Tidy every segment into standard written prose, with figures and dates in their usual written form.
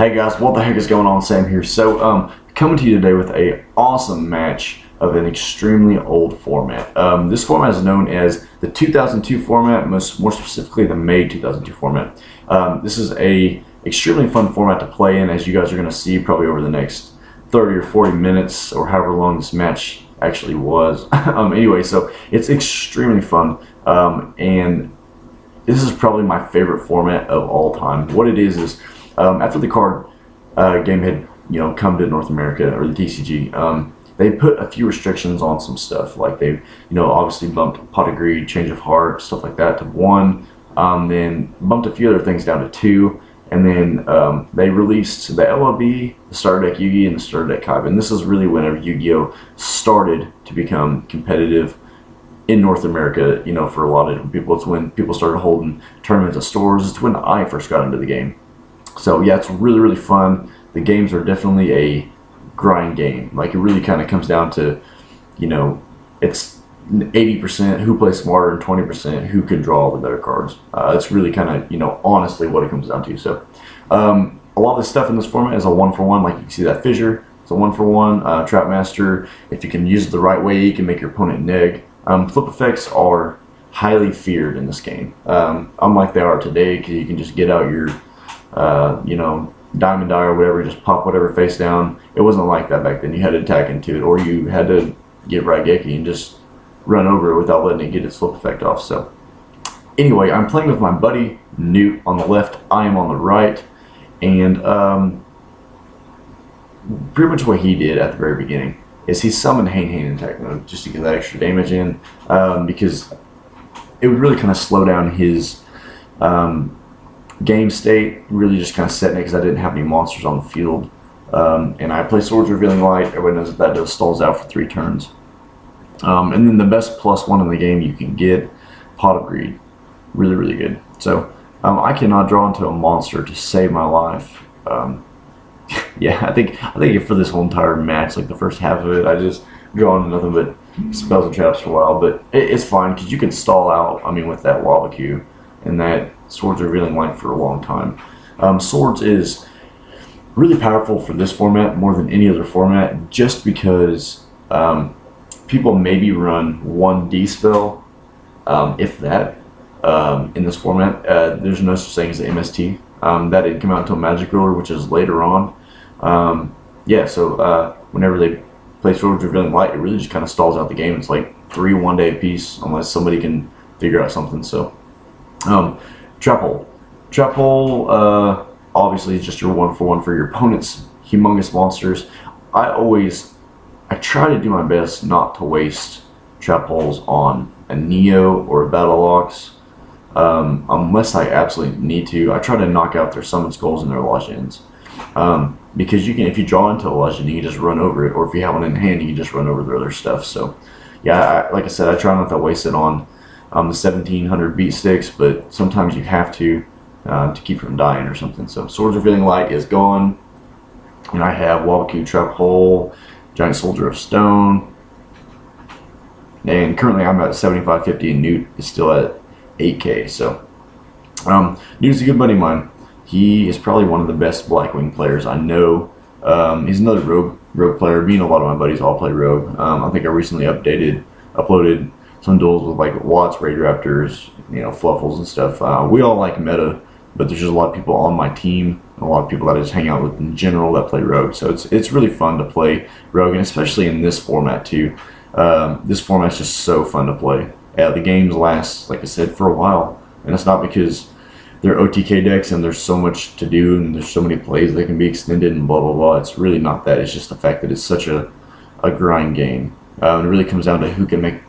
Hey guys, what the heck is going on? Sam here. So, coming to you today with a awesome match of an extremely old format. This format is known as the 2002 format, more specifically the May 2002 format. This is a extremely fun format to play in, as you guys are going to see probably over the next 30 or 40 minutes, or however long this match actually was. Anyway, so it's extremely fun, and this is probably my favorite format of all time. What it is after the card game had come to North America, or the TCG, they put a few restrictions on some stuff. Like they obviously bumped Pot of Greed, Change of Heart, stuff like that to 1, then bumped a few other things down to 2, and then they released the LLB, the Starter Deck Yugi, and the Starter Deck Kaiba. And this is really whenever Yu-Gi-Oh started to become competitive in North America, for a lot of different people. It's when people started holding tournaments at stores. It's when I first got into the game. So yeah, it's really, really fun. The games are definitely a grind game. Like, it really kind of comes down to, it's 80% who plays smarter and 20% who can draw the better cards. It's really kind of, honestly what it comes down to. So a lot of the stuff in this format is a 1-for-1. Like, you can see that Fissure. It's a 1-for-1. Trap Master, if you can use it the right way, you can make your opponent neg. Flip effects are highly feared in this game. Unlike they are today, because you can just get out your diamond die or whatever, just pop whatever face down. It wasn't like that back then. You had to attack into it, or you had to get Raigeki and just run over it without letting it get its flip effect off. So anyway, I'm playing with my buddy Newt on the left, I am on the right, and pretty much what he did at the very beginning is he summoned Hain in attack mode just to get that extra damage in, because it would really kind of slow down his game state, really just kind of setting it because I didn't have any monsters on the field. And I play Swords Revealing Light. Everybody knows that does stalls out for 3 turns. And then the best +1 in the game you can get, Pot of Greed. Really, really good. So I cannot draw into a monster to save my life. Yeah, I think for this whole entire match, like the first half of it, I just draw into nothing but spells and traps for a while. But it's fine because you can stall out, with that Lava Q and that Swords Revealing Light for a long time. Swords is really powerful for this format more than any other format, just because people maybe run 1D spell, if that, in this format. There's no such thing as the MST. That didn't come out until Magic Ruler, which is later on. Yeah, so whenever they play Swords Revealing Light, it really just kind of stalls out the game. It's like 3 one-day apiece, unless somebody can figure out something. So Trap Hole. Trap Hole obviously is just your 1-for-1 for your opponent's humongous monsters. I try to do my best not to waste Trap Holes on a Neo or a Battleox, unless I absolutely need to. I try to knock out their summon skulls and their legends, because you can, if you draw into a legend, you can just run over it, or if you have one in hand, you can just run over their other stuff. So yeah, like I said, I try not to waste it on the 1700 beat sticks, but sometimes you have to keep from dying or something. So Swords Revealing Light is gone, and I have Wabaku, Trap Hole, Giant Soldier of Stone, and currently I'm at 7550, and Newt is still at 8k. So Newt's a good buddy of mine. He is probably one of the best Blackwing players I know. He's another rogue player. Me and a lot of my buddies all play rogue. I think I recently uploaded some duels with like Watts, Raid Raptors, Fluffles and stuff. We all like meta, but there's just a lot of people on my team, and a lot of people that I just hang out with in general that play rogue. So it's really fun to play rogue, and especially in this format too. This format's just so fun to play. Yeah, the games last, like I said, for a while, and it's not because they're OTK decks and there's so much to do and there's so many plays that can be extended and blah blah blah. It's really not that. It's just the fact that it's such a grind game. It really comes down to who can make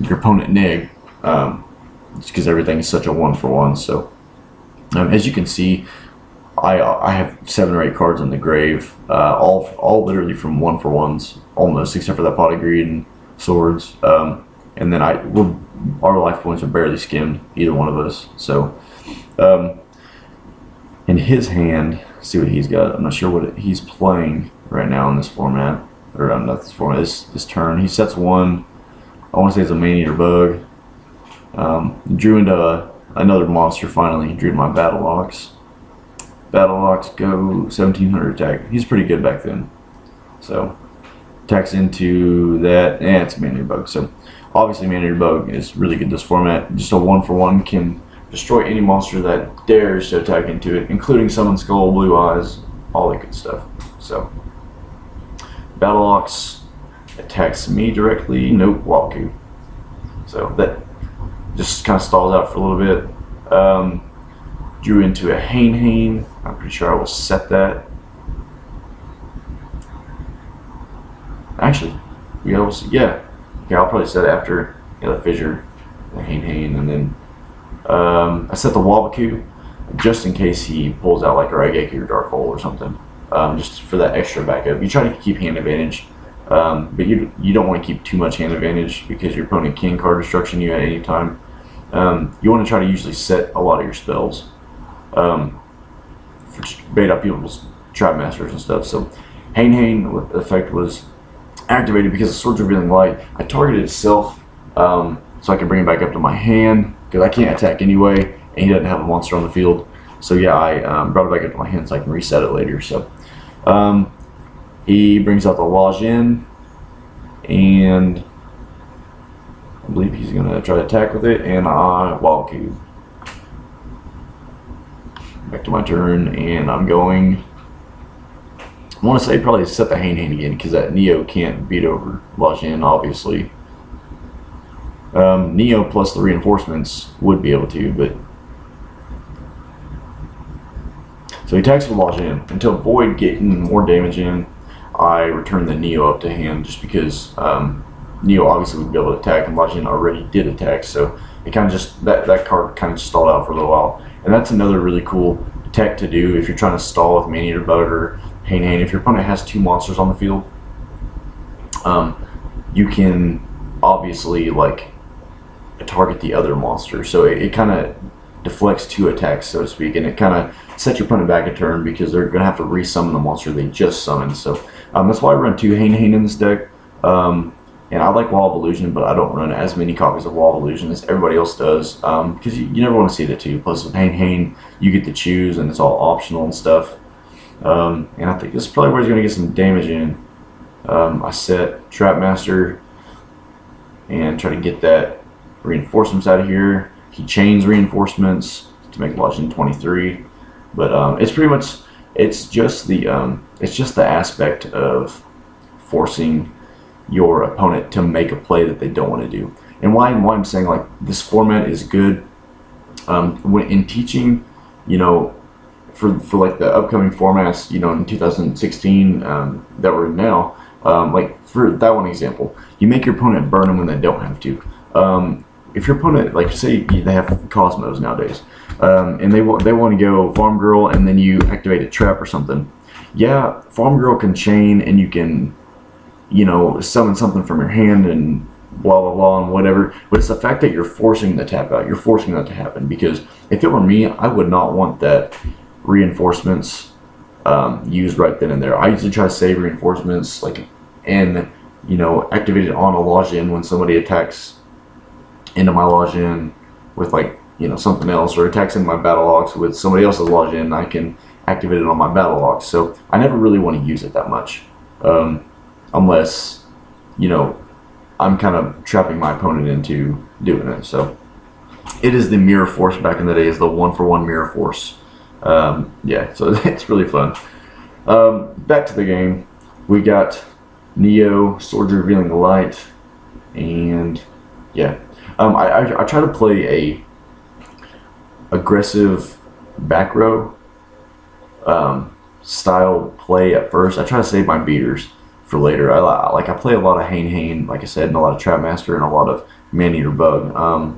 your opponent neg, just because everything is such a 1-for-1. So as you can see, I have 7 or 8 cards in the grave, all literally from 1-for-1s, almost, except for that Pot of Greed and Swords. And then our life points are barely skimmed, either one of us. So in his hand, see what he's got. I'm not sure what he's playing right now in this format, or not this format, this turn. He sets 1. I want to say it's a Man-Eater Bug. Drew into another monster finally. Drew my Battleox. Battle Ox go 1700 attack. He's pretty good back then. So attacks into that, and it's a Man-Eater Bug. So obviously Man-Eater Bug is really good this format. Just a 1-for-1 can destroy any monster that dares to attack into it, including Summon Skull, Blue Eyes, all that good stuff. So Battle Ox attacks me directly. Nope, Walku. So that just kind of stalls out for a little bit. Drew into a Hane. I'm pretty sure I will set that. Actually, we also, yeah. Okay, I'll probably set it after the Fissure, the Hane, and then I set the Wabaku just in case he pulls out like a Raigeki or Dark Hole or something, just for that extra backup. You try to keep hand advantage, but you don't want to keep too much hand advantage because your opponent can card destruction you at any time. You want to try to usually set a lot of your spells for bait out people's Trap Masters and stuff. So Hane effect was activated because the Sword's Revealing Light. I targeted itself so I can bring it back up to my hand because I can't attack anyway, and he doesn't have a monster on the field. So yeah, I brought it back up to my hand so I can reset it later. So he brings out the Lajin, and I believe he's going to try to attack with it, and I Wild Cube. Back to my turn, and I'm going. I want to say probably set the Hane again because that Neo can't beat over Lajin, obviously. Neo plus the reinforcements would be able to, but. So he attacks with Lajin. Until Void getting more damage in, I return the Neo up to hand just because Neo obviously would be able to attack, and Lajin already did attack, so it kind of just, that card kind of just stalled out for a little while. And that's another really cool tech to do if you're trying to stall with Man-Eater Bug or Hane. If your opponent has 2 monsters on the field, you can obviously like target the other monster, so it kind of deflects 2 attacks, so to speak, and it kind of sets your opponent back a turn because they're going to have to resummon the monster they just summoned. So that's why I run 2 Hane in this deck. And I like Wall of Illusion, but I don't run as many copies of Wall of Illusion as everybody else does because you never want to see the 2. Plus with Hane, you get to choose, and it's all optional and stuff. And I think this is probably where he's going to get some damage in. I set Trap Master and try to get that reinforcements out of here. He chains reinforcements to make Lajin 23, but it's pretty much it's just the aspect of forcing your opponent to make a play that they don't want to do. And why I'm saying like this format is good when in teaching, for like the upcoming formats, in 2016 that we're in now, like for that one example, you make your opponent burn them when they don't have to. If your opponent, like say they have Cosmos nowadays, and they want to go Farm Girl, and then you activate a trap or something. Yeah, Farm Girl can chain, and you can, summon something from your hand and blah blah blah and whatever. But it's the fact that you're forcing the tap out. You're forcing that to happen, because if it were me, I would not want that reinforcements used right then and there. I usually try to save reinforcements and activate it on a Lajin when somebody attacks into my Lajin with something else, or attacks into my Battle Ox with somebody else's Lajin. I can activate it on my Battle Ox. So I never really want to use it that much, unless I'm kind of trapping my opponent into doing it. So it is the Mirror Force. Back in the day, is the 1-for-1 Mirror Force. Yeah, so it's really fun. Back to the game, we got Neo, Sword Revealing the Light, and yeah. I try to play a aggressive back row style play at first. I try to save my beaters for later. I play a lot of Hane, like I said, and a lot of Trap Master and a lot of Man-Eater Bug.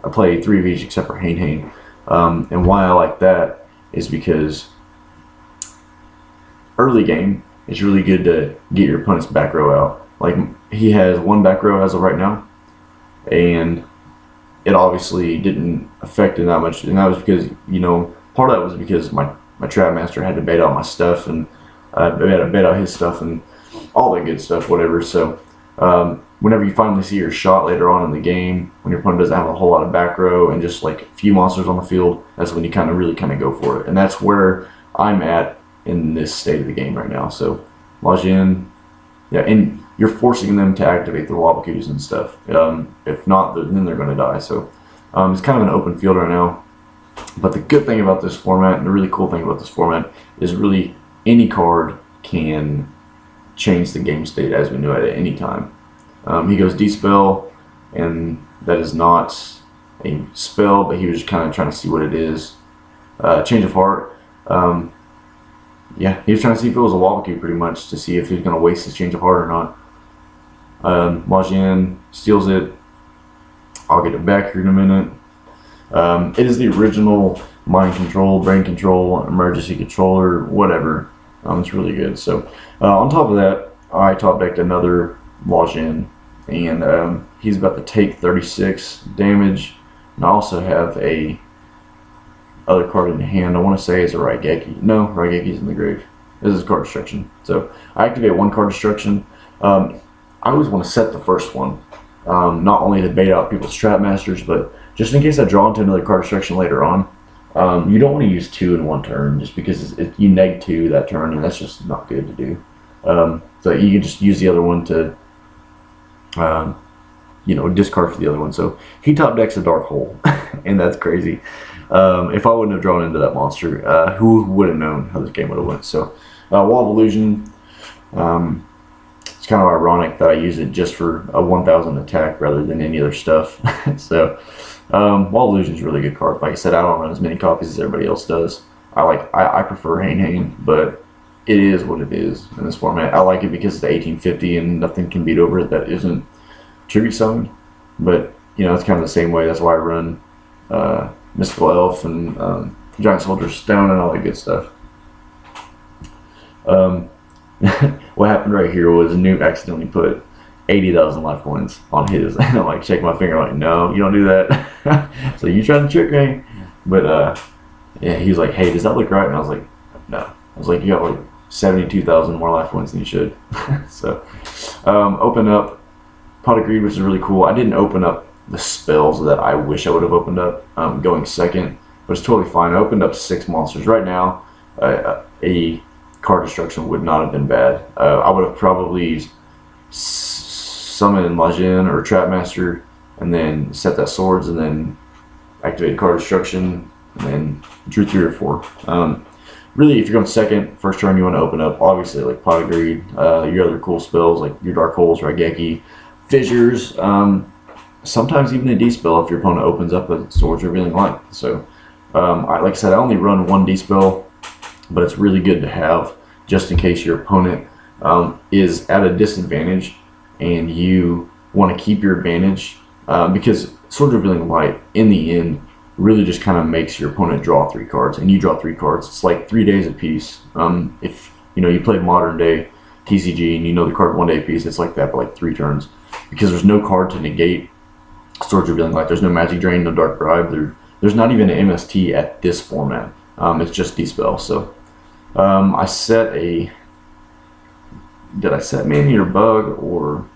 I play 3 of each except for Hane. And why I like that is because early game, it's really good to get your opponent's back row out. Like, he has 1 back row as of right now, and it obviously didn't affect it that much, and that was because, part of that was because my Trap Master had to bait out my stuff, and I had to bait out his stuff, and all that good stuff, whatever. So, whenever you finally see your shot later on in the game, when your opponent doesn't have a whole lot of back row and just like a few monsters on the field, that's when you really go for it. And that's where I'm at in this state of the game right now. So Lajin, yeah, and you're forcing them to activate their Wabakus and stuff. If not, then they're going to die. So it's kind of an open field right now. But the good thing about this format, and the really cool thing about this format, is really any card can change the game state as we know it at any time. He goes D-Spell, and that is not a spell, but he was just kind of trying to see what it is. Change of Heart. Yeah, he was trying to see if it was a Wabaku pretty much, to see if he was going to waste his Change of Heart or not. Lajin steals it. I'll get it back here in a minute. It is the original mind control, brain control, emergency controller, whatever. It's really good. So on top of that, I top decked another Lajin, and he's about to take 36 damage. And I also have a other card in hand. I want to say it's a Raigeki. No, Raigeki's in the grave. This is card destruction. So I activate one card destruction. I always want to set the first one, not only to bait out people's trap masters, but just in case I draw into another card destruction later on. You don't want to use 2 in one turn, just because you neg 2 that turn, and that's just not good to do. So you can just use the other one to, discard for the other one. So he top decks a Dark Hole, and that's crazy. If I wouldn't have drawn into that monster, who would have known how this game would have went? So Wall of Illusion. It's kind of ironic that I use it just for a 1000 attack rather than any other stuff. So Wall of Illusion is a really good card. Like I said, I don't run as many copies as everybody else does. I prefer Hain, but it is what it is in this format. I like it because it's the 1850 and nothing can beat over it that isn't tribute summoned. But it's kind of the same way. That's why I run Mystical Elf and Giant Soldier Stone and all that good stuff. What happened right here was Newt accidentally put 80,000 life points on his, and I'm like shaking my finger like, no, you don't do that. So you tried to trick me. But yeah, he was like, hey, does that look right? And I was like, no. I was like, you got like 72,000 more life points than you should. So open up Pot of Greed, which is really cool. I didn't open up the spells that I wish I would have opened up going second, but it's totally fine. I opened up 6 monsters. Right now, a card destruction would not have been bad. I would have probably summoned Lajin or Trapmaster, and then set that swords, and then activate card destruction, and then drew 3 or 4. Really, if you're going second, first turn you want to open up, obviously, like Pot of Greed, your other cool spells, like your Dark Holes, Raigeki, Fissures, sometimes even a D-Spell if your opponent opens up a Swords Revealing Light. So, like I said, I only run 1 D-Spell, but it's really good to have just in case your opponent is at a disadvantage and you want to keep your advantage, because Swords Revealing Light, in the end, really just kind of makes your opponent draw 3 cards, and you draw 3 cards. It's like 3 days apiece. If you play modern day TCG and the card 1 day apiece, it's like that, but like 3 turns, because there's no card to negate Swords Revealing Light. There's no Magic Drain, no Dark Bribe. There's not even an MST at this format. It's just D-Spell. So I set did I set Maneater Bug or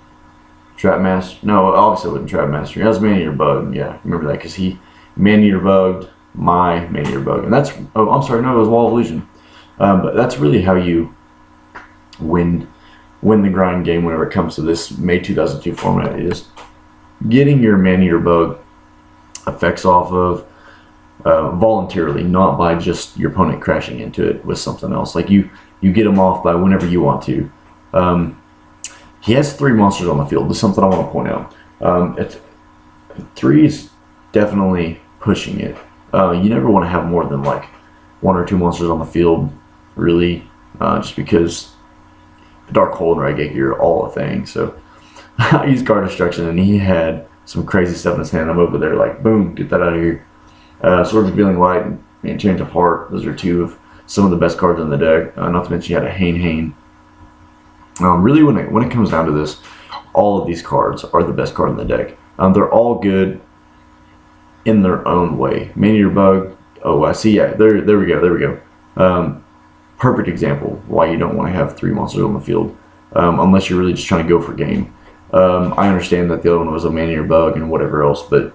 Trapmaster? No, obviously it wasn't Trapmaster. It was Maneater Bug. Yeah, remember that, because he Maneater Bugged my Maneater Bug. And that's, oh, I'm sorry, no, it was Wall of Illusion. But that's really how you win the grind game whenever it comes to this May 2002 format, is getting your Maneater Bug effects off of voluntarily, not by just your opponent crashing into it with something else. Like you get them off by whenever you want to. He has 3 monsters on the field. This is something I want to point out. 3 is definitely pushing it. You never want to have more than like 1 or 2 monsters on the field, really, just because Dark Hole and Raigeki are all a thing. So I used card destruction, and he had some crazy stuff in his hand. I'm over there like, boom, get that out of here. Swords Revealing Light and Change of Heart. Those are 2 of some of the best cards in the deck. Not to mention you had a Hain. Really, when it comes down to this, all of these cards are the best card in the deck. They're all good in their own way. Maneater Bug. Oh, I see. Yeah, there we go. Perfect example why you don't want to have 3 monsters on the field, unless you're really just trying to go for game. I understand that the other one was a Maneater Bug and whatever else, but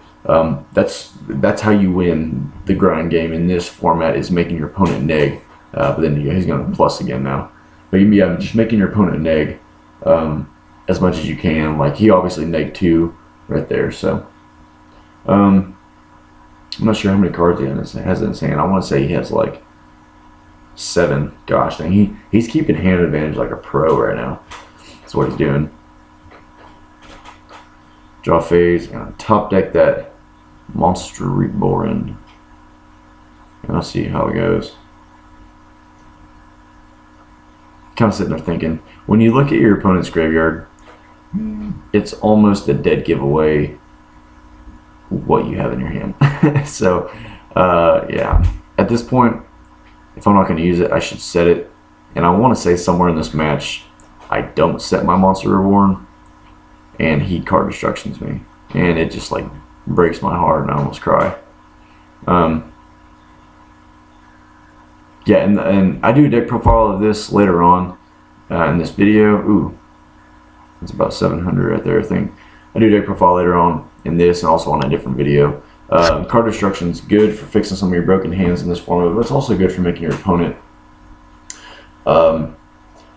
that's how you win the grind game in this format, is making your opponent neg but then he's going to plus again now. But yeah, just making your opponent neg as much as you can. Like he obviously neg 2 right there. So I'm not sure how many cards he has in his hand. I want to say he has like 7. Gosh dang, he's keeping hand advantage like a pro right now. That's what he's doing. Draw phase, and top deck that Monster Reborn. And I'll see how it goes. Kind of sitting there thinking, when you look at your opponent's graveyard, it's almost a dead giveaway what you have in your hand. So, yeah, at this point, if I'm not going to use it, I should set it. And I want to say somewhere in this match, I don't set my Monster Reborn, and he card destructions me, and it just like breaks my heart, and I almost cry. Yeah, and I do a deck profile of this later on in this video. Ooh, it's about 700 right there, I think. I do a deck profile later on in this and also on a different video. Card destruction is good for fixing some of your broken hands in this format, but it's also good for making your opponent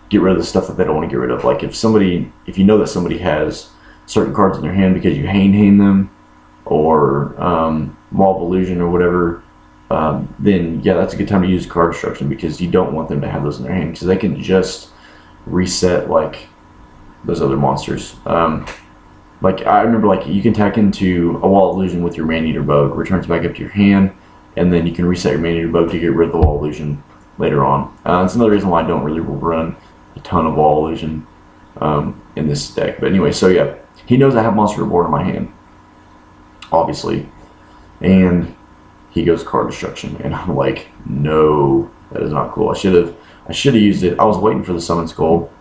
get rid of the stuff that they don't want to get rid of. Like if you know that somebody has certain cards in their hand because you hane them, or Wall of Illusion or whatever, then yeah, that's a good time to use card destruction, because you don't want them to have those in their hand, because they can just reset like those other monsters. Like I remember, like you can tack into a Wall of Illusion with your Man-Eater Bug, returns back up to your hand, and then you can reset your Man-Eater Bug to get rid of the Wall of Illusion later on. That's another reason why I don't really run a ton of Wall of Illusion in this deck. But anyway, so yeah, he knows I have Monster Reborn in my hand, obviously, and he goes card destruction, and I'm like, no, that is not cool. I should have used it. I was waiting for the Summon Skull,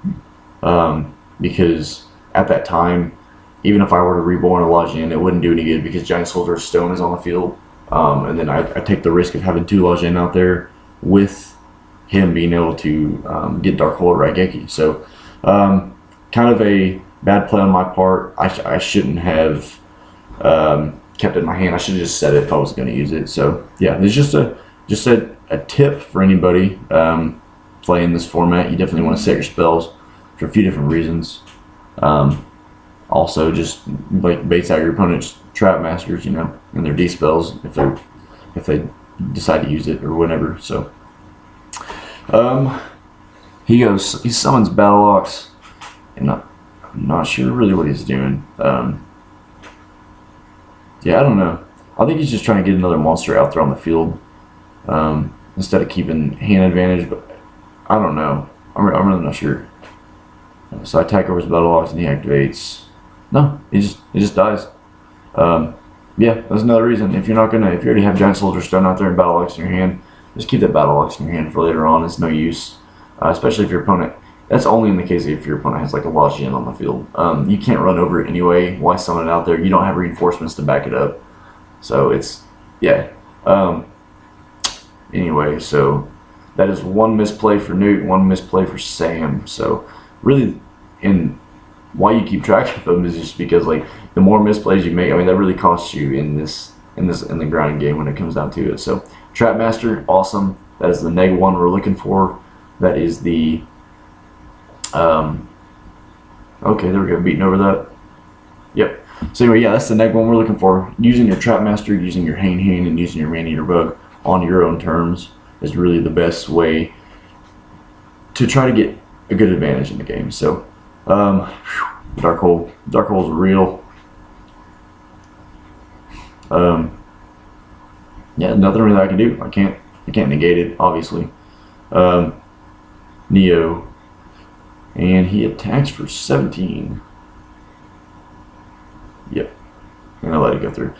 because at that time, even if I were to reborn a Lajin, it wouldn't do any good, because Giant Soldier of Stone is on the field, and then I take the risk of having 2 Lajin out there with him being able to get Dark Hole or Raigeki. So kind of a bad play on my part. I shouldn't have kept it in my hand. I should have just set it if I was going to use it. So yeah, there's just a tip for anybody playing this format. You definitely want to set your spells for a few different reasons. Also, just like baits out your opponent's Trap Masters, you know, and their D spells if they decide to use it or whatever. So he summons Battle Ox, and I'm not sure really what he's doing. Yeah, I don't know. I think he's just trying to get another monster out there on the field instead of keeping hand advantage, but I don't know. I'm really not sure. So I attack over his Battle Ox and he activates. No, he just dies. Yeah, that's another reason. If you already have Giant Soldier Stone out there and Battle Ox in your hand, just keep that Battle Ox in your hand for later on. It's no use, especially if your opponent. That's only in the case if your opponent has like a Lajin on the field. You can't run over it anyway. Why summon it out there? You don't have reinforcements to back it up. So it's, yeah. Anyway, so that is one misplay for Newt, one misplay for Sam. So really, why you keep track of them is just because like the more misplays you make, I mean, that really costs you in the grinding game when it comes down to it. So Trap Master, awesome. That is the -1 we're looking for. That is the okay, there we go, beating over that. Yep. So anyway, yeah, that's the -1 we're looking for. Using your Trap Master, using your Hane, and using your Man-Eater Bug on your own terms is really the best way to try to get a good advantage in the game. So Dark Hole is real. Yeah, nothing really I can do. I can't negate it, obviously. Neo, and he attacks for 17. Yep, I'm gonna let it go through.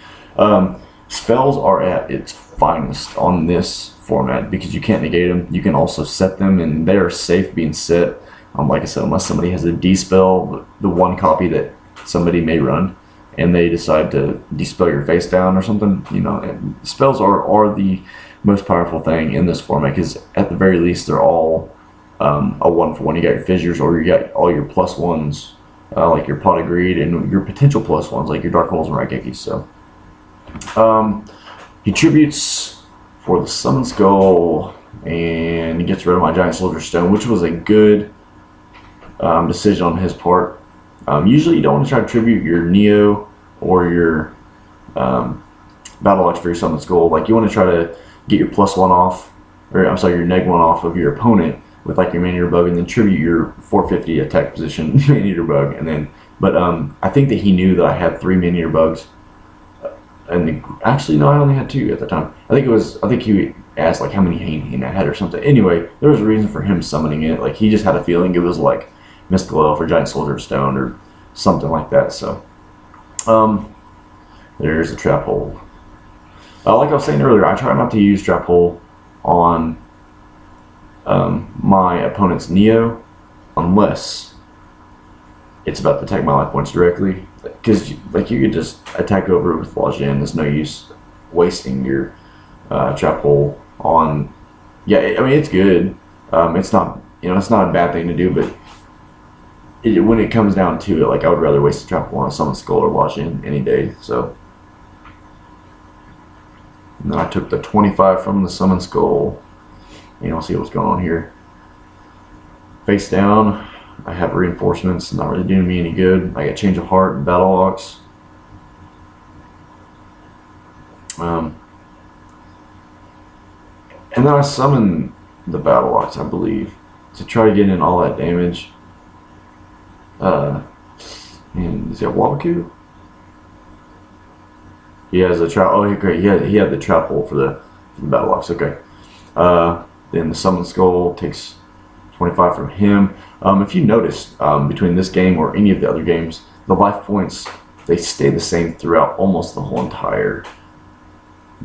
Spells are at its finest on this format because you can't negate them. You can also set them, and they are safe being set. Like I said, unless somebody has a D-spell, the one copy that somebody may run, and they decide to dispel your face down or something, you know, and spells are the most powerful thing in this format, because at the very least they're all a 1-for-1. You got your Fissures, or you got all your +1s, like your Pot of Greed, and your potential +1s like your Dark Holes and Raigeki. So he tributes for the Summon Skull. and he gets rid of my giant soldier stone, which was a good decision on his part. Usually you don't want to try to tribute your Neo or your battle axe for your summon skull. Like you want to try to get your +1 off, or I'm sorry, your -1 off of your opponent with like your man-eater bug, and then tribute your 450 attack position man-eater bug, and then. But I think that he knew that I had 3 man-eater bugs, and actually no, I only had 2 at the time. I think he asked like how many Hane I had or something. Anyway, there was a reason for him summoning it. Like he just had a feeling it was like Mystical Elf or Giant Soldier Stone or something like that. So there's the trap hole. Like I was saying earlier, I try not to use trap hole on my opponent's Neo unless it's about to attack my life points directly, because like you could just attack over it with Lajin. There's no use wasting your trap hole on. Yeah, I mean it's good. It's not, it's not a bad thing to do, but when it comes down to it, like I would rather waste a trap hole on a Summon Skull or Lajin any day. So, and then I took the 25 from the Summon Skull. See what's going on here. Face down. I have reinforcements, not really doing me any good. I got Change of Heart and Battle Ox. And then I summon the Battle Ox, I believe, to try to get in all that damage. And is that Wabaku? He has a trap. Oh, great. He had the trap hole for the Battle Ox. Okay. Then the Summon Skull takes 25 from him. If you notice, between this game or any of the other games, the life points, they stay the same throughout almost the whole entire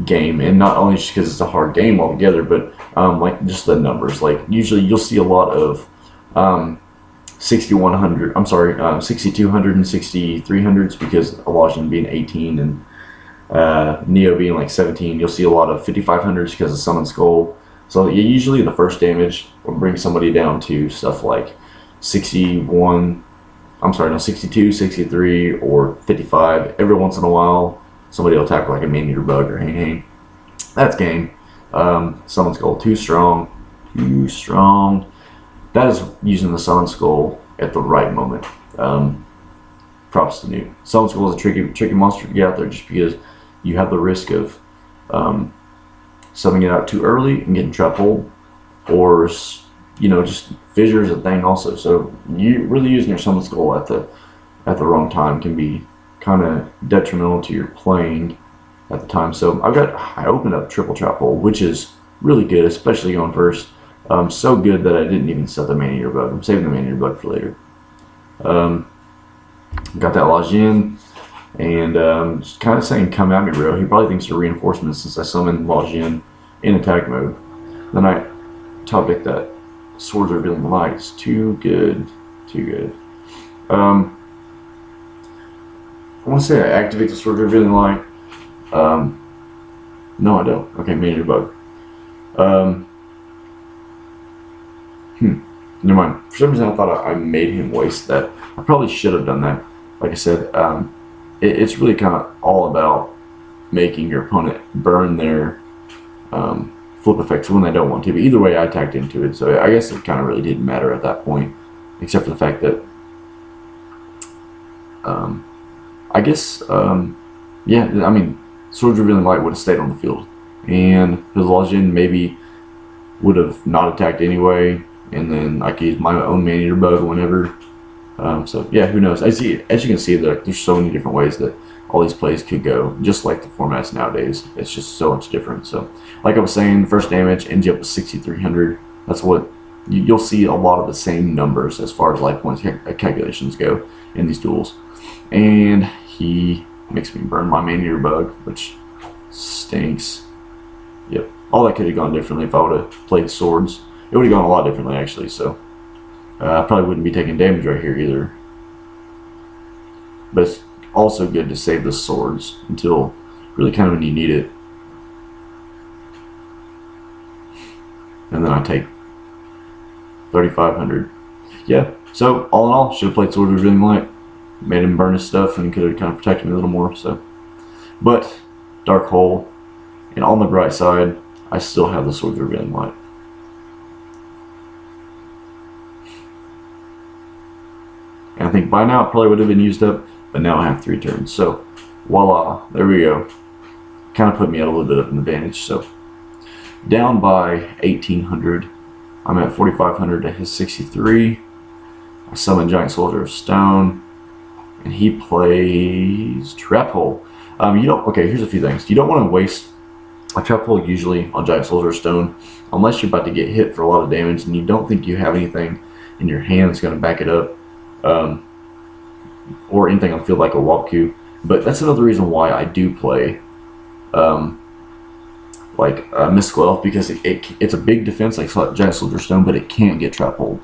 game. And not only just because it's a hard game altogether, but like just the numbers. Like usually you'll see a lot of 6100, 6200 and 6300s, because Elijah being 18 and Neo being like 17. You'll see a lot of 5500s because of Summon Skull. So usually the first damage will bring somebody down to stuff like 62, 63, or 55. Every once in a while, somebody will attack like a man-eater bug or Hane. That's game. Summon Skull, too strong. That is using the Summon Skull at the right moment. Props to Newt. Summon Skull is a tricky monster to get out there just because you have the risk of summoning it out too early and getting trap hole, or just Fissure is a thing also. So you really using your Summon Skull at the wrong time can be kind of detrimental to your playing at the time. So I opened up triple trap hole, which is really good, especially going first. So good that I didn't even set the man-eater bug. I'm saving the man-eater bug for later. Got that Lajin, and just kind of saying, "Come at me, bro." He probably thinks they're reinforcements since I summoned Lajin in attack mode. Then I topic that Swords Revealing Light. It's too good. I want to say I activate the Swords Revealing Light. No, I don't. Okay, man-eater bug. Never mind. For some reason, I thought I made him waste that. I probably should have done that. Like I said, it's really kind of all about making your opponent burn their flip effects when they don't want to. But either way, I attacked into it, so I guess it kind of really didn't matter at that point, except for the fact that yeah, I mean, Swords Revealing Light would have stayed on the field, and his Lajin maybe would have not attacked anyway, and then I could use my own man-eater bug whenever. So yeah, who knows? As you can see, there's so many different ways that all these plays could go, just like the formats nowadays. It's just so much different. So like I was saying, first damage ends you up with 6,300. That's what you'll see, a lot of the same numbers as far as life points calculations go in these duels. And he makes me burn my man-eater bug, which stinks. Yep, all that could have gone differently if I would have played swords. It would have gone a lot differently, actually. So I probably wouldn't be taking damage right here either. But it's also good to save the swords until really kind of when you need it. And then I take 3,500. Yeah, so all in all, should have played Swords Revealing Light. Made him burn his stuff and could have kind of protected me a little more. So, but Dark Hole, and on the bright side, I still have the Swords Revealing Light. And I think by now it probably would have been used up, but now I have 3 turns. So voila, there we go. Kind of put me at a little bit of an advantage. So down by 1,800. I'm at 4,500 to his 63. I summon Giant Soldier of Stone, and he plays Trap Hole. You don't. Okay, here's a few things. You don't want to waste a Trap Hole usually on Giant Soldier of Stone unless you're about to get hit for a lot of damage and you don't think you have anything in your hand that's going to back it up, or anything on the field like a Wapku. But that's another reason why I do play Mystical Elf, because it's a big defense like Giant Soldier Stone, but it can't get Trap Hole.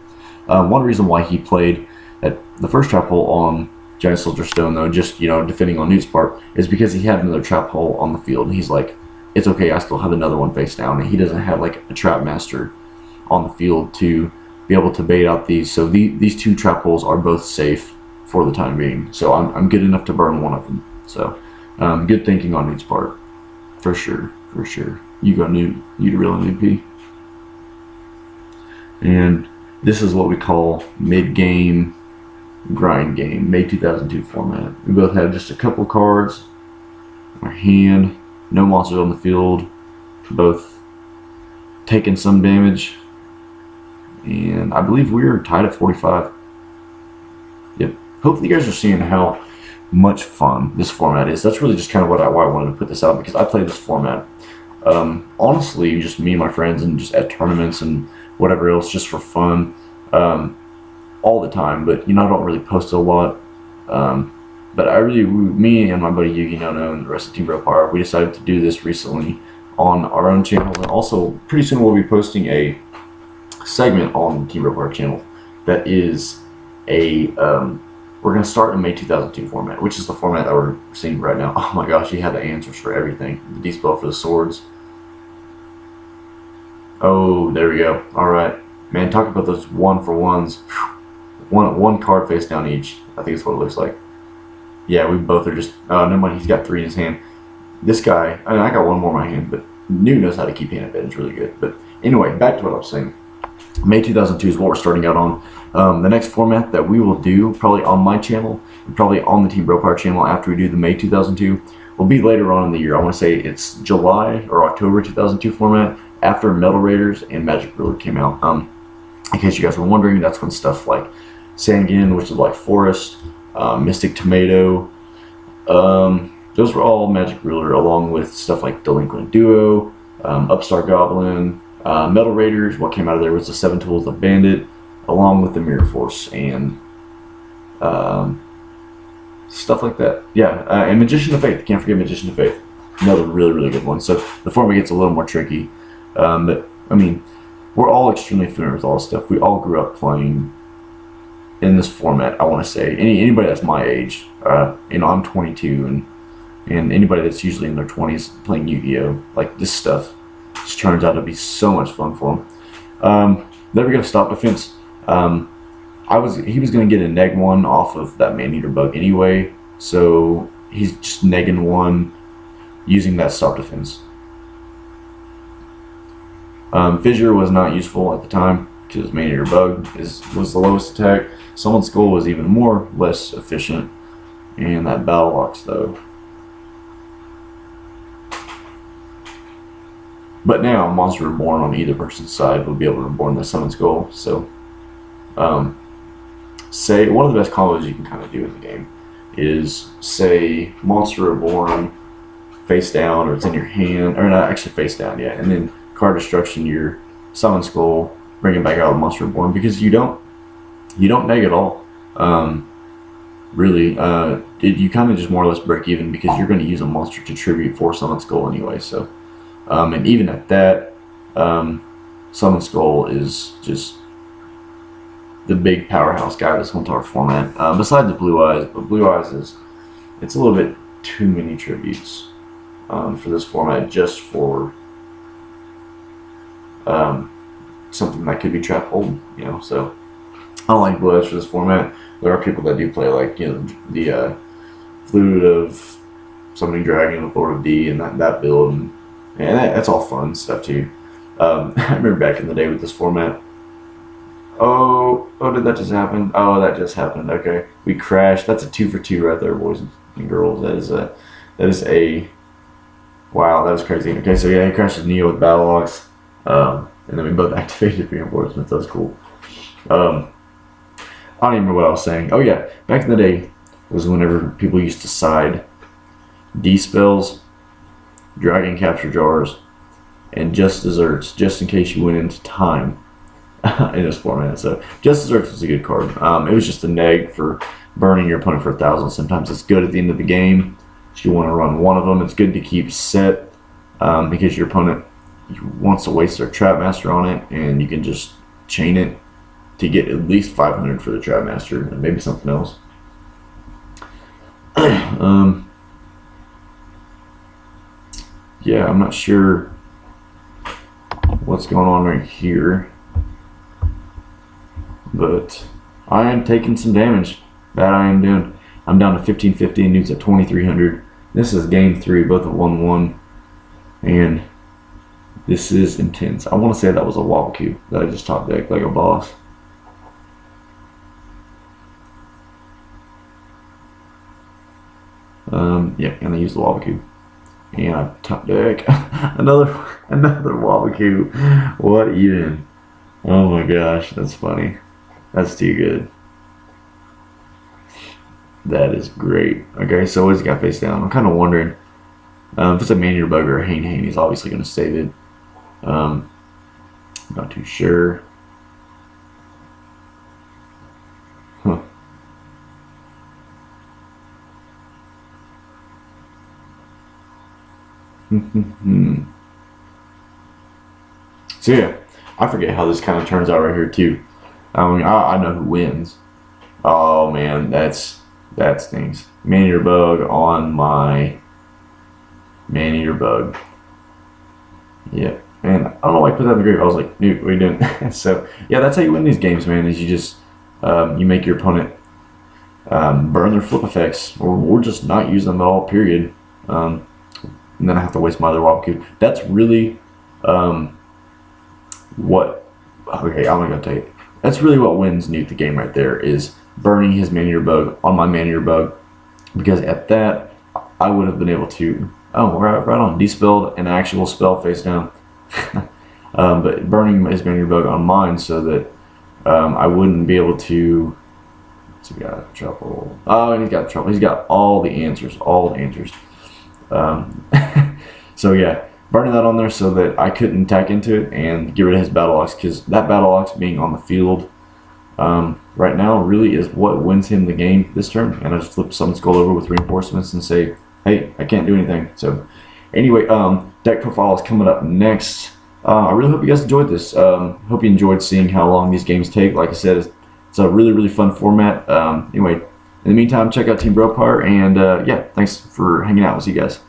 One reason why he played at the first Trap Hole on Giant Soldier Stone, though, just defending on Newt's part, is because he had another Trap Hole on the field, and he's like, it's okay, I still have another one face down, and he doesn't have like a Trap Master on the field to be able to bait out these. So these 2 Trap Holes are both safe for the time being. So I'm good enough to burn one of them. So good thinking on Newt's part, for sure. You go Newt, you the real MVP. And this is what we call mid-game grind game, May 2002 format. We both have just a couple cards in our hand, no monsters on the field, both taking some damage, and I believe we're tied at 45. Yep. Hopefully you guys are seeing how much fun this format is. That's really just kind of why I wanted to put this out, because I play this format honestly, just me and my friends, and just at tournaments and whatever else, just for fun, all the time. But I don't really post a lot. But me and my buddy Yugi Nono and the rest of Team Bro Power, we decided to do this recently on our own channels, and also pretty soon we'll be posting a segment on the Team Bro Power channel that is we're going to start in May 2002 format, which is the format that we're seeing right now. Oh my gosh, he had the answers for everything. The D-spell for the swords. Oh, there we go. Alright. Man, talk about those 1-for-1s. One card face down each. I think that's what it looks like. Yeah, we both are just... never mind, he's got 3 in his hand. This guy... I got 1 more in my hand, but New knows how to keep hand advantage really good. But anyway, back to what I was saying. May 2002 is what we're starting out on. The next format that we will do, probably on my channel, and probably on the Team Bro Power channel after we do the May 2002, will be later on in the year. I want to say it's July or October 2002 format, after Metal Raiders and Magic Ruler came out. In case you guys were wondering, that's when stuff like Sangan, which is like Forest, Mystic Tomato, those were all Magic Ruler, along with stuff like Delinquent Duo, Upstart Goblin, Metal Raiders. What came out of there was the 7 Tools of Bandit, along with the Mirror Force and stuff like that. Yeah, and Magician of Faith. Can't forget Magician of Faith. Another really, really good one. So the format gets a little more tricky. But, I mean, we're all extremely familiar with all this stuff. We all grew up playing in this format, I want to say. Anybody that's my age, I'm 22, and anybody that's usually in their 20s playing Yu-Gi-Oh! Like, this stuff just turns out to be so much fun for them. There we go, stop defense. He was going to get a neg 1 off of that Maneater bug anyway, so he's just negging 1 using that stop defense. Fissure was not useful at the time because Maneater bug was the lowest attack. Summon Skull was even less efficient, and that Battle Locks though. But now Monster Reborn on either person's side will be able to reborn the Summon Skull. So, say one of the best combos you can kind of do in the game is say Monster Reborn face down, or it's in your hand, or not actually face down, yeah, and then card destruction your Summon Skull, bring it back out of Monster Reborn, because you don't neg at all. Really, you kind of just more or less break even because you're going to use a monster to tribute for Summon Skull anyway. So, and even at that, Summon Skull is just the big powerhouse guy of this whole entire format. Besides the Blue Eyes, but Blue Eyes it's a little bit too many tributes for this format, just for something that could be trap hold, so I don't like Blue Eyes for this format. There are people that do play like, the Flute of Summoning Dragon with Lord of D and that build, and that's all fun stuff too. I remember back in the day with this format, Oh, did that just happen? Oh, that just happened. Okay, we crashed. That's a 2 for 2 right there, boys and girls. That is a wow. That was crazy. Okay, so yeah, he crashes Neo with battle locks, and then we both activated reinforcements. That was cool. Um, I don't even remember what I was saying. Oh yeah, back in the day was whenever people used to side D spells, dragon capture jars, and just desserts, just in case you went into time in this format. So just desserts was a good card. It was just a neg for burning your opponent for 1,000. Sometimes it's good at the end of the game if you want to run one of them. It's good to keep set because your opponent wants to waste their trap master on it, and you can just chain it to get at least 500 for the trap master and maybe something else. Yeah, I'm not sure what's going on right here, but I am taking some damage. That I am doing. I'm down to 1550 and dude's at 2300. This is game 3, both at 1-1, and this is intense. I want to say that was a wobble cube that I just top decked like a boss. Yeah, and I used the wobble cube. And I top deck another wobble cube. What even? Oh my gosh, that's funny. That's too good. That is great. Okay, so what's he got face down? I'm kind of wondering if it's a Manier Bug or a Hane, he's obviously going to save it. Not too sure. Huh. So yeah, I forget how this kind of turns out right here too. I know who wins. Oh man, that stings. Man-eater bug on my man-eater bug. Yeah, man, I don't know why I put that in the grave. I was like, dude, what are you doing? So yeah, that's how you win these games, man. Is you just you make your opponent burn their flip effects, or just not use them at all. Period. And then I have to waste my other wobble cube. That's really what. Okay, I'm gonna tell you. That's really what wins Newt the game right there, is burning his man-eater bug on my man-eater bug, because at that I would have been able to right on dispelled an actual spell face down, but burning his man-eater bug on mine so that I wouldn't be able to. What's he got? Trouble. Oh, and he's got trouble. He's got all the answers. So yeah, burning that on there so that I couldn't attack into it and get rid of his battle axe, because that battle axe being on the field right now really is what wins him the game this turn. And I just flip Summon Skull over with reinforcements and say, hey, I can't do anything. So anyway, deck profile is coming up next. I really hope you guys enjoyed this. Hope you enjoyed seeing how long these games take. Like I said, it's a really, really fun format. Anyway, in the meantime, check out Team Bropire, and yeah, thanks for hanging out. We'll see you guys.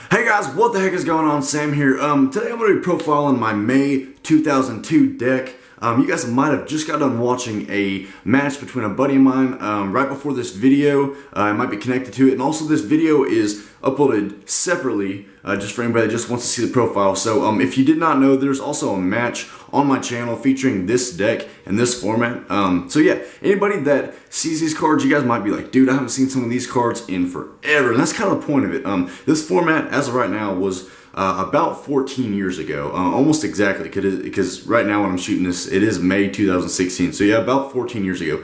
Hey guys, what the heck is going on? Sam here. Today I'm going to be profiling my May 2002 deck. You guys might have just got done watching a match between a buddy of mine right before this video. I might be connected to it, and also this video is uploaded separately just for anybody that just wants to see the profile. So if you did not know, there's also a match on my channel featuring this deck and this format. So yeah, anybody that sees these cards, you guys might be like, dude, I haven't seen some of these cards in forever. And that's kind of the point of it. This format, as of right now, was about 14 years ago, almost exactly, because right now when I'm shooting this, it is May 2016. So yeah, about 14 years ago.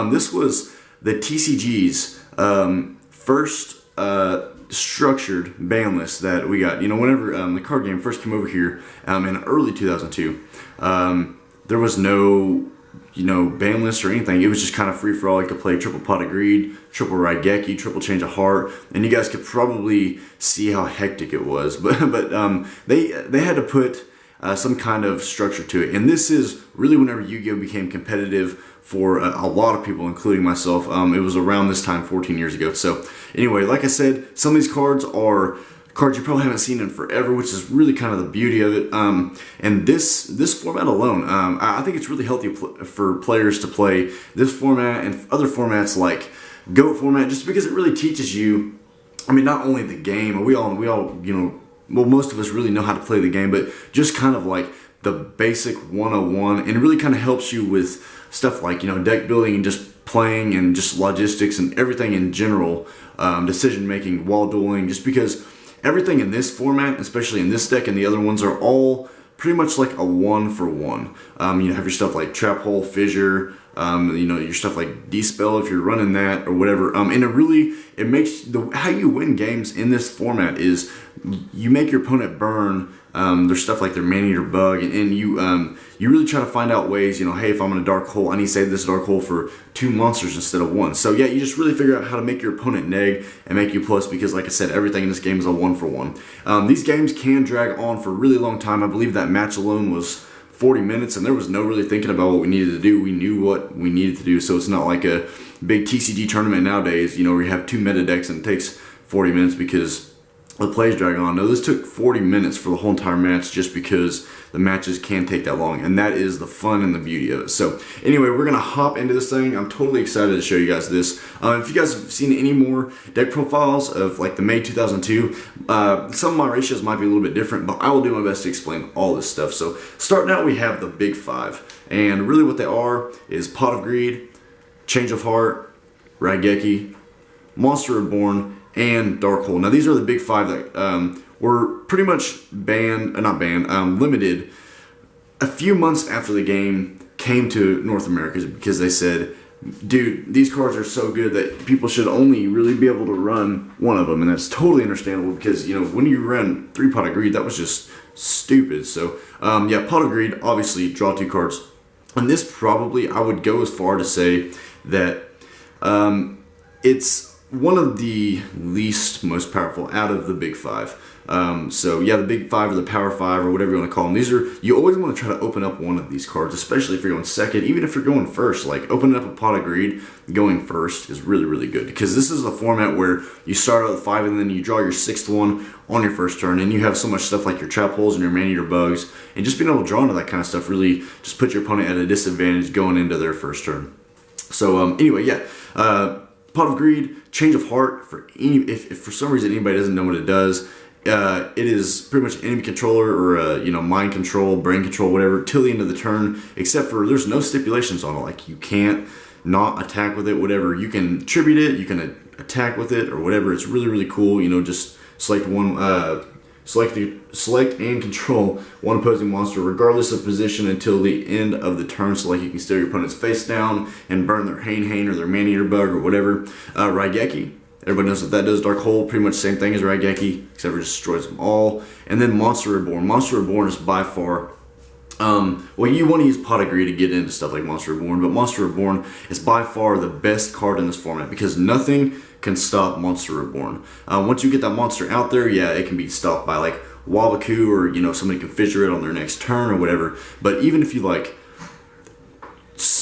This was the TCG's first structured ban list that we got. You know, whenever the card game first came over here in early 2002, there was no, ban list or anything. It was just kind of free for all. You could play triple Pot of Greed, triple Raigeki, triple Change of Heart, and you guys could probably see how hectic it was. But they had to put some kind of structure to it, and this is really whenever Yu-Gi-Oh became competitive for a lot of people, including myself. It was around this time 14 years ago. So anyway, like I said, some of these cards are cards you probably haven't seen in forever, which is really kind of the beauty of it. And this format alone, I think it's really healthy for players to play this format and other formats like GOAT format, just because it really teaches you, I mean, not only the game, we all well, most of us really know how to play the game, but just kind of like the basic 101, and it really kind of helps you with stuff like, you know, deck building and just playing and just logistics and everything in general, decision making while dueling, just because everything in this format, especially in this deck and the other ones, are all pretty much like a 1-for-1. You have your stuff like Trap Hole, Fissure, you know, your stuff like Dispel if you're running that or whatever. And it makes how you win games in this format is you make your opponent burn there's stuff like their Man-Eater Bug, and you really try to find out ways, you know, hey, if I'm in a dark hole, I need to save this dark hole for 2 monsters instead of 1. So yeah, you just really figure out how to make your opponent neg and make you plus, because like I said, everything in this game is a 1-for-1. These games can drag on for a really long time. I believe that match alone was 40 minutes, and there was no really thinking about what we needed to do. We knew what we needed to do, so it's not like a big TCG tournament nowadays, you know, where you have 2 meta decks and it takes 40 minutes because the plays drag on. No, this took 40 minutes for the whole entire match just because the matches can take that long, and that is the fun and the beauty of it. So anyway, we're gonna hop into this thing. I'm totally excited to show you guys this. If you guys have seen any more deck profiles of like the May 2002, some of my ratios might be a little bit different, but I will do my best to explain all this stuff. So starting out, we have the big 5, and really what they are is Pot of Greed, Change of Heart, Raigeki, Monster Reborn, and Dark Hole. Now these are the big 5 that were pretty much limited a few months after the game came to North America, because they said, dude, these cards are so good that people should only really be able to run one of them, and that's totally understandable because, you know, when you ran 3 Pot of Greed, that was just stupid. So yeah, Pot of Greed, obviously draw 2 cards, and this probably, I would go as far to say that it's one of the least most powerful out of the big 5. So yeah, the big 5 or the power 5 or whatever you want to call them. These are, you always want to try to open up one of these cards, especially if you're going second, even if you're going first. Like opening up a Pot of Greed going first is really, really good, because this is the format where you start out with 5 and then you draw your 6th one on your first turn, and you have so much stuff like your Trap Holes and your Man-Eater Bugs, and just being able to draw into that kind of stuff really just put your opponent at a disadvantage going into their first turn. So anyway, yeah, Pot of Greed, Change of Heart, for any, if for some reason anybody doesn't know what it does, it is pretty much enemy controller or you know, mind control, brain control, whatever, till the end of the turn, except for there's no stipulations on it. Like you can't not attack with it, whatever. You can tribute it, you can attack with it or whatever. It's really, really cool. You know, just select one, select and control one opposing monster regardless of position until the end of the turn. So like you can stare your opponent's face down and burn their Hane or their Man-Eater Bug or whatever. Raigeki, everybody knows what that does. Dark Hole, pretty much same thing as Raigeki, except for it destroys them all. And then Monster Reborn. Monster Reborn is by far, well, you want to use Pot of Greed to get into stuff like Monster Reborn, but Monster Reborn is by far the best card in this format because nothing can stop Monster Reborn. Once you get that monster out there, yeah, it can be stopped by like Wabaku, or you know, somebody can fissure it on their next turn or whatever. But even if you like,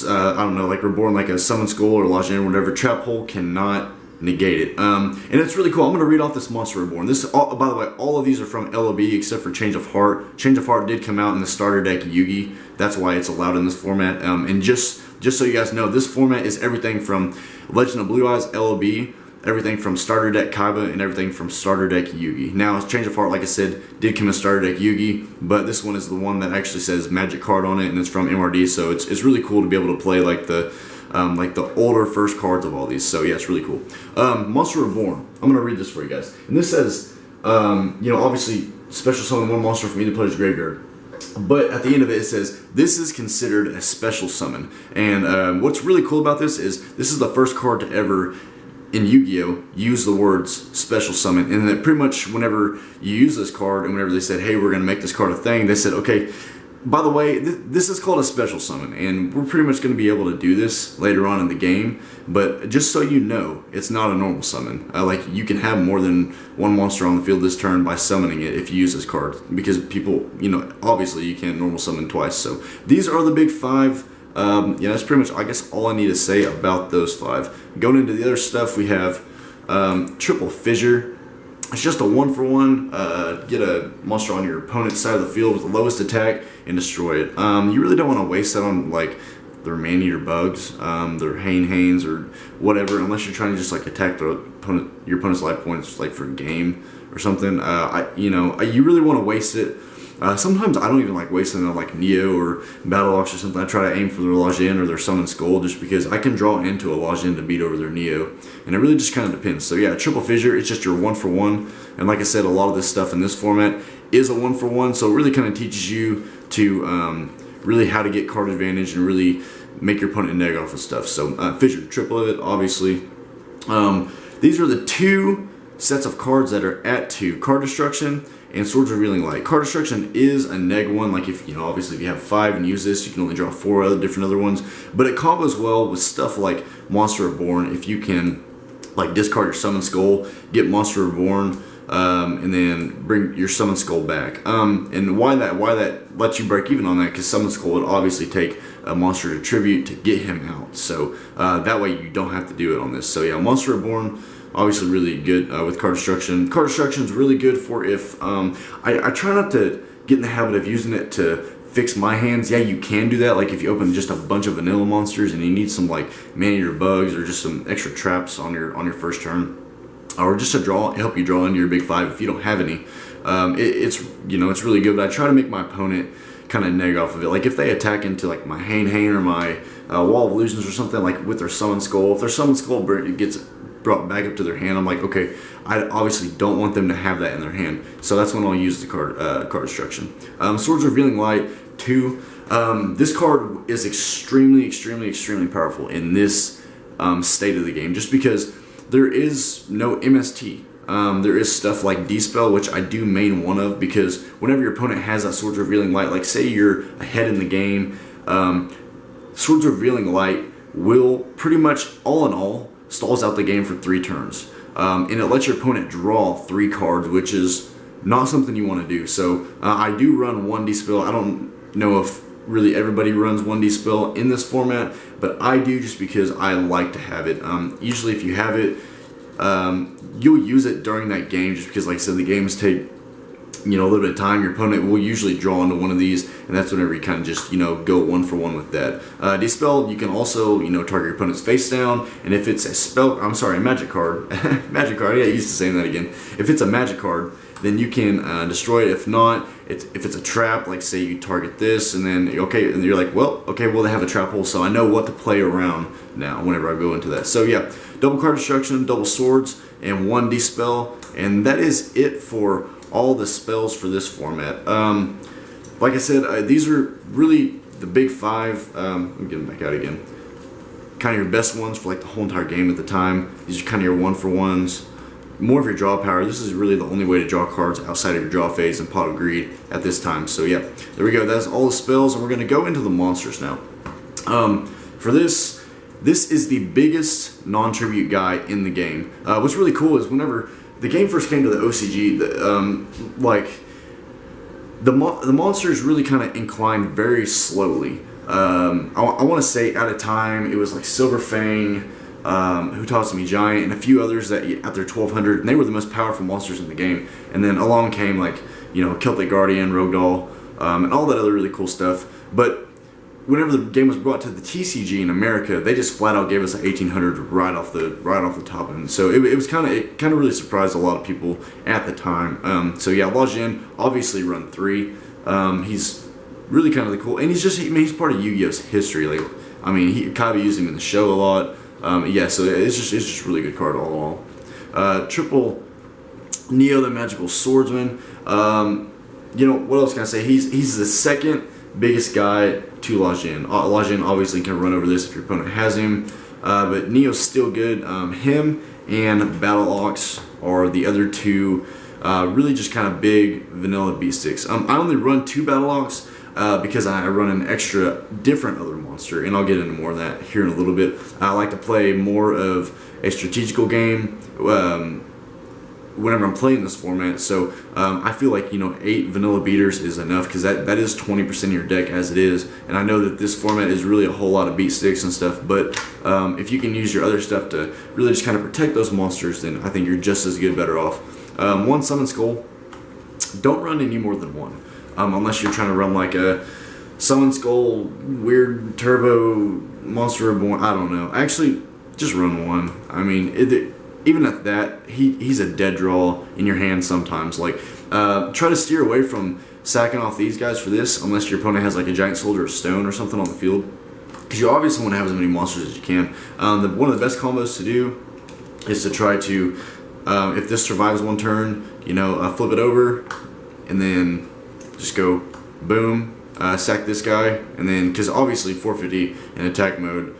I don't know, like Reborn like a Summon Skull or Lodge or whatever, Trap Hole cannot negate it. And it's really cool. I'm going to read off this Monster Reborn. This, by the way, all of these are from LOB except for Change of Heart. Change of Heart did come out in the starter deck Yugi. That's why it's allowed in this format. And just so you guys know, this format is everything from Legend of Blue Eyes LOB, everything from starter deck Kaiba, and everything from starter deck Yugi. Now, Change of Heart, like I said, did come in starter deck Yugi, but this one is the one that actually says Magic card on it, and it's from MRD, so it's really cool to be able to play like the older first cards of all these. So yeah, it's really cool. Monster Reborn. I'm gonna read this for you guys, and this says, you know, obviously special summon one monster from either player's graveyard. But at the end of it, it says, this is considered a special summon. And what's really cool about this is the first card to ever, in Yu-Gi-Oh!, use the words special summon. And that pretty much whenever you use this card, and whenever they said, hey, we're going to make this card a thing, they said, okay, by the way, this is called a special summon, and we're pretty much going to be able to do this later on in the game, but just so you know, it's not a normal summon. Like, you can have more than one monster on the field this turn by summoning it if you use this card, because people, you know, obviously you can't normal summon twice. So these are the big 5. Yeah, that's pretty much, I guess, all I need to say about those 5. Going into the other stuff, we have Triple Fissure. It's just a 1-for-1. Get a monster on your opponent's side of the field with the lowest attack and destroy it. You really don't want to waste that on like their Man-Eater Bugs, their Hanes or whatever, unless you're trying to just like attack your opponent's life points like for game or something. You know, you really want to waste it Sometimes I don't even like wasting on like Neo or Battle Ox or something. I try to aim for their Lajin or their Summon Skull just because I can draw into a Lajin to beat over their Neo. And it really just kind of depends. So yeah, triple Fissure, it's just your 1-for-1. And like I said, a lot of this stuff in this format is a 1-for-1. So it really kind of teaches you to really how to get card advantage and really make your opponent neg off of stuff. So Fissure, triple of it, obviously. These are the 2 sets of cards that are at 2. Card Destruction and Swords Revealing Light. Card Destruction is a neg 1, like if, you know, obviously if you have 5 and use this, you can only draw 4 other ones. But it combos well with stuff like Monster Reborn. If you can, like, discard your Summon Skull, get Monster Reborn, and then bring your Summon Skull back. And why that lets you break even on that, because Summon Skull would obviously take a monster to tribute to get him out. So that way you don't have to do it on this. So yeah, Monster Reborn, obviously really good with Card Destruction. Card Destruction is really good for if, I try not to get in the habit of using it to fix my hands. Yeah, you can do that, like if you open just a bunch of vanilla monsters and you need some like man-eater bugs or just some extra traps on your first turn, or just to help you draw into your big 5 if you don't have any. It's, you know, it's really good, but I try to make my opponent kind of neg off of it. Like if they attack into like my Hane or my Wall of Illusions or something, like with their Summon Skull, if their Summon Skull gets brought back up to their hand, I'm like, okay, I obviously don't want them to have that in their hand. So that's when I'll use the card Destruction. Swords Revealing Light 2. This card is extremely powerful in this state of the game, just because there is no MST. There is stuff like Dispel, which I do main one of, because whenever your opponent has that Swords Revealing Light, like say you're ahead in the game, Swords Revealing Light will pretty much, all in all, stalls out the game for 3 turns. And it lets your opponent draw 3 cards, which is not something you want to do. So I do run 1 Dispel. I don't know if really everybody runs 1 Dispel in this format, but I do just because I like to have it. Usually if you have it, you'll use it during that game, just because like I said, the games take, you know, a little bit of time. Your opponent will usually draw into one of these, and that's whenever you kind of just, you know, go 1-for-1 with that. Dispel, you can also, you know, target your opponent's face down, and if it's a magic card, magic card, yeah, I used to saying that again. If it's a magic card, then you can destroy it. If not, if it's a trap, like say you target this, and then okay, and you're like, well, okay, well they have a trap hole, so I know what to play around now whenever I go into that. So yeah, double Card Destruction, double swords, and 1 Dispel, and that is it for all the spells for this format. Like I said, these are really the big 5. Let me get them back out again. Kind of your best ones for like the whole entire game at the time. These are kind of your 1-for-1s. More of your draw power. This is really the only way to draw cards outside of your draw phase and Pot of Greed at this time. So yeah, there we go. That's all the spells, and we're going to go into the monsters now. For this is the biggest non-tribute guy in the game. What's really cool is whenever the game first came to the OCG, the monsters really kind of inclined very slowly. I want to say at a time it was like Silver Fang, Who Tossed Me Giant, and a few others that at their 1200, and they were the most powerful monsters in the game. And then along came like, you know, Celtic Guardian, Rogdoll, and all that other really cool stuff. But whenever the game was brought to the TCG in America, they just flat out gave us an 1800 right off the top, and so it kind of really surprised a lot of people at the time. So yeah, Lajin obviously run 3. He's really kind of the cool, and he's part of Yu-Gi-Oh's history. Like, I mean, Kaiba used him in the show a lot. Yeah, so it's just a really good card all in all. Triple Neo, the Magical Swordsman. You know, what else can I say? He's the second biggest guy to Lajin. Lajin obviously can run over this if your opponent has him, but Neo's still good. Him and Battle Ox are the other 2 really just kind of big vanilla beat sticks. I only run 2 Battle Ox because I run an extra different other monster, and I'll get into more of that here in a little bit. I like to play more of a strategical game whenever I'm playing this format, so I feel like, you know, 8 vanilla beaters is enough, because that is 20% of your deck as it is, and I know that this format is really a whole lot of beat sticks and stuff, but if you can use your other stuff to really just kind of protect those monsters, then I think you're just as good, better off. 1 Summon Skull. Don't run any more than 1, unless you're trying to run like a Summon Skull, weird turbo monster reborn. I don't know. Actually, just run 1. I mean, even at that, he's a dead draw in your hand sometimes. Like, try to steer away from sacking off these guys for this unless your opponent has like a giant soldier or stone or something on the field, because you obviously want to have as many monsters as you can. One of the best combos to do is to try to, if this survives one turn, you know, flip it over and then just go boom, sack this guy, and then, because obviously 450 in attack mode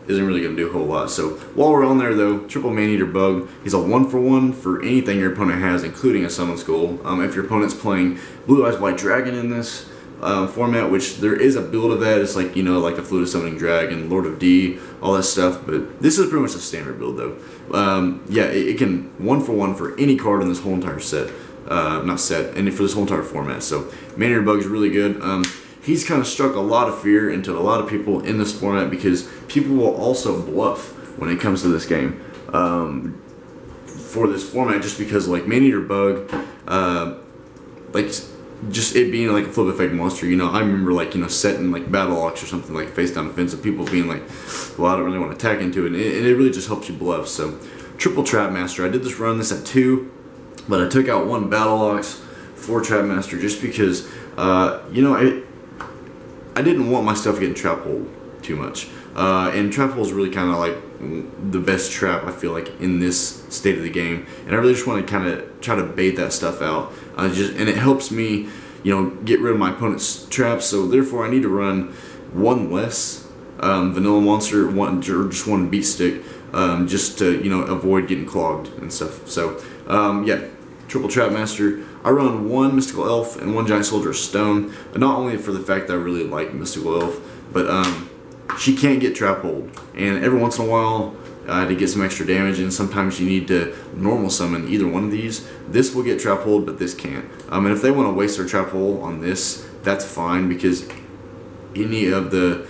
isn't really going to do a whole lot. So while we're on there though, triple Man-Eater Bug, he's a 1-for-1 for anything your opponent has, including a Summon Skull. If your opponent's playing Blue Eyes White Dragon in this format, which there is a build of that, it's like, you know, like a Fluid Summoning Dragon, Lord of D, all that stuff, but this is pretty much a standard build though. Yeah, it can 1-for-1 for any card in this whole entire set. Not set, and for this whole entire format. So Man-Eater Bug is really good. He's kind of struck a lot of fear into a lot of people in this format because people will also bluff when it comes to this game for this format, just because like Man-Eater Bug, like just it being like a flip effect monster. You know, I remember like, you know, setting like Battle Ox or something like face down defense, and people being like, well, I don't really want to attack into it, and it really just helps you bluff. So triple Trap Master. I did this run this at 2, but I took out 1 Battle Ox, 4 Trap Master, just because you know, I didn't want my stuff getting trap hole too much. And trap hole is really kind of like the best trap, I feel like, in this state of the game. And I really just want to kind of try to bait that stuff out. And it helps me, you know, get rid of my opponent's traps. So therefore, I need to run 1 less vanilla monster, or just 1 beat stick, just to, you know, avoid getting clogged and stuff. So yeah, triple Trap Master. I run 1 Mystical Elf and 1 Giant Soldier of Stone, not only for the fact that I really like Mystical Elf, but she can't get trap hold, and every once in a while to get some extra damage, and sometimes you need to normal summon either one of these. This will get trap hold, but this can't. And if they want to waste their trap hold on this, that's fine, because any of the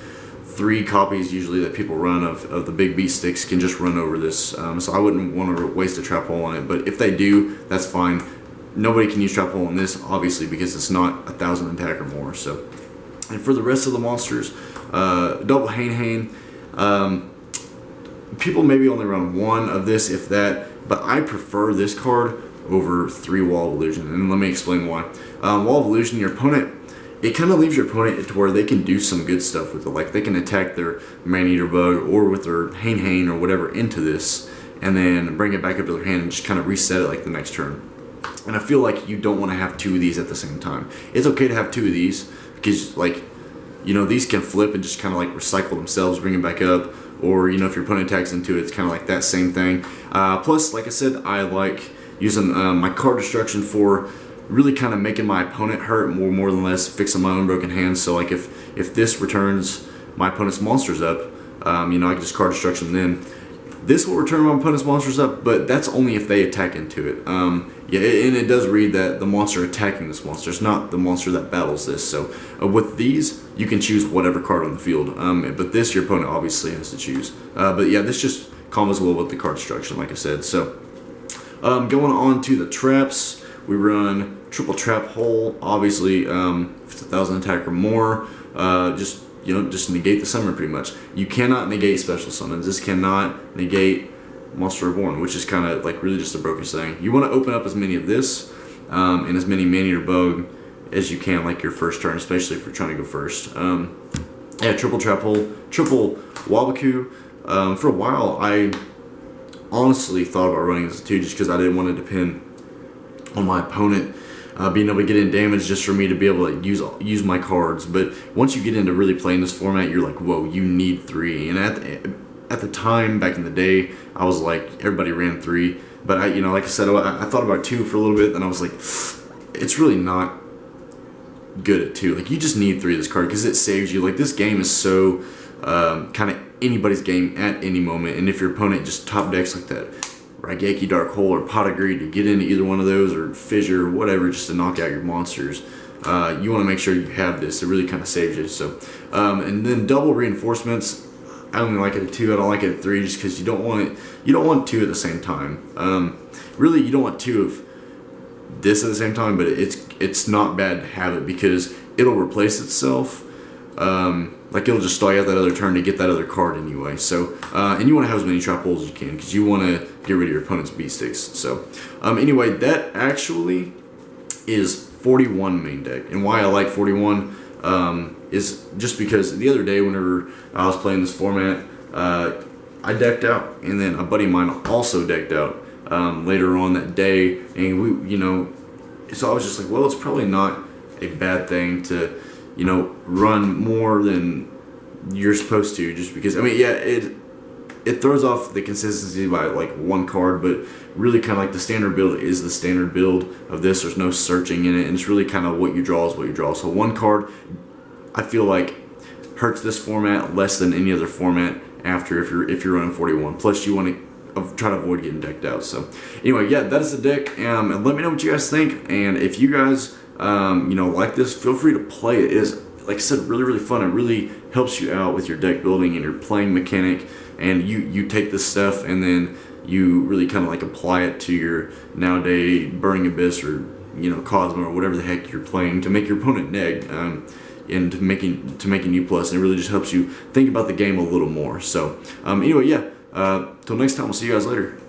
3 copies usually that people run of the big beat sticks can just run over this. So I wouldn't want to waste a trap hole on it, but if they do, that's fine. Nobody can use trap hole on this, obviously, because it's not 1,000 attack or more. So, and for the rest of the monsters, double Hane. People maybe only run 1 of this, if that, but I prefer this card over 3 Wall of Illusion, and let me explain why. Wall of Illusion, your opponent, it kind of leaves your opponent to where they can do some good stuff with it. Like they can attack their Man-Eater Bug or with their Hane or whatever into this, and then bring it back up to their hand and just kind of reset it like the next turn. And I feel like you don't want to have 2 of these at the same time. It's okay to have 2 of these because, like, you know, these can flip and just kind of like recycle themselves, bring it back up. Or, you know, if your opponent attacks into it, it's kind of like that same thing. Plus, like I said, I like using my card destruction for really kind of making my opponent hurt more than less, fixing my own broken hands. So, like, if this returns my opponent's monsters up, you know, I can just card destruction then. This will return my opponent's monsters up, but that's only if they attack into it. Yeah, and it does read that the monster attacking this monster is not the monster that battles this. So with these, you can choose whatever card on the field. But this, your opponent obviously has to choose. But yeah, this just combos well with the card destruction, like I said. So going on to the traps, we run triple trap hole. Obviously, if it's 1,000 attack or more, just negate the summon pretty much. You cannot negate special summons. This cannot negate Monster Reborn, which is kind of like really just the brokest thing. You want to open up as many of this and as many Man-Eater Bug as you can, like your first turn, especially if you're trying to go first. Yeah, triple trap hole, triple Wabaku. For a while, I honestly thought about running this too, just because I didn't want to depend on my opponent being able to get in damage just for me to be able to use my cards. But once you get into really playing this format, you're like, whoa, you need 3. And at the time, back in the day, I was like, everybody ran 3. But I, you know, like I said, I thought about 2 for a little bit, and I was like, it's really not good at 2. Like, you just need 3 of this card because it saves you. Like, this game is so kind of anybody's game at any moment. And if your opponent just top decks like that Raigeki Dark Hole or Pot of Greed to get into either one of those, or Fissure or whatever, just to knock out your monsters, you want to make sure you have this. It really kind of saves you. So, and then double reinforcements. I only like it at 2. I don't like it at 3, just because you don't want it. You don't want 2 at the same time. Really, you don't want 2 of this at the same time. But it's not bad to have it because it'll replace itself. Like it'll just stall you out that other turn to get that other card anyway. So, and you want to have as many trap holes as you can because you want to get rid of your opponent's beat sticks. So, anyway, that actually is 41 main deck. And why I like 41 is just because the other day whenever I was playing this format, I decked out, and then a buddy of mine also decked out later on that day, and we, so I was just like, well, it's probably not a bad thing to, run more than you're supposed to, just because, I mean, yeah, it throws off the consistency by like one card, but really kind of like the standard build is the standard build of this. There's no searching in it, and it's really kind of what you draw is what you draw. So one card, I feel like, hurts this format less than any other format after if you're running 41. Plus you want to try to avoid getting decked out. So anyway, yeah, that is the deck, and let me know what you guys think. And if you guys like this, feel free to play it. It is, like I said, really fun. It really helps you out with your deck building and your playing mechanic, and you take this stuff and then you really kind of like apply it to your nowadays Burning Abyss or Cosmo or whatever the heck you're playing to make your opponent neg, and to making you plus, and it really just helps you think about the game a little more. So anyway, yeah, till next time, we'll see you guys later.